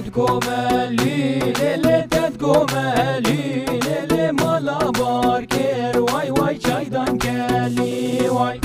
تقوملي ليلة تقوملي ليلة مالا باركر واي واي شايدان كالي واي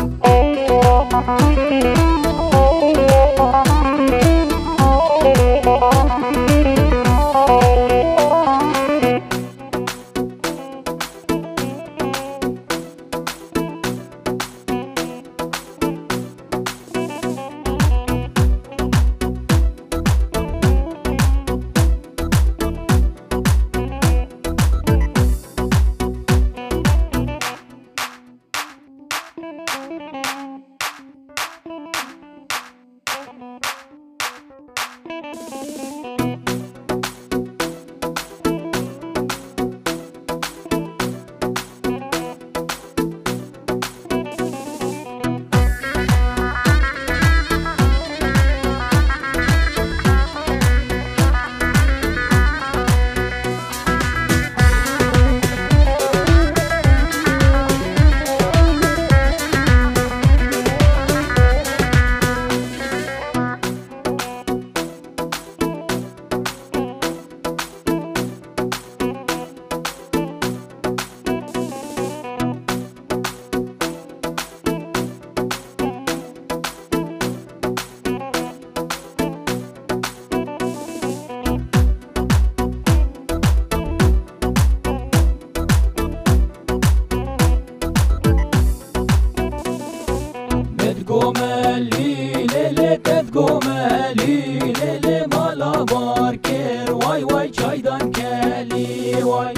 تقوملي ليلة تقوملي ليلة مالا باركر واي واي شايدان كالي واي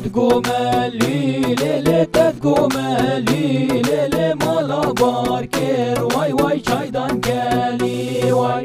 تقوملي ليلة تقوملي ليلة مالا باركر واي واي شايدان كالي واي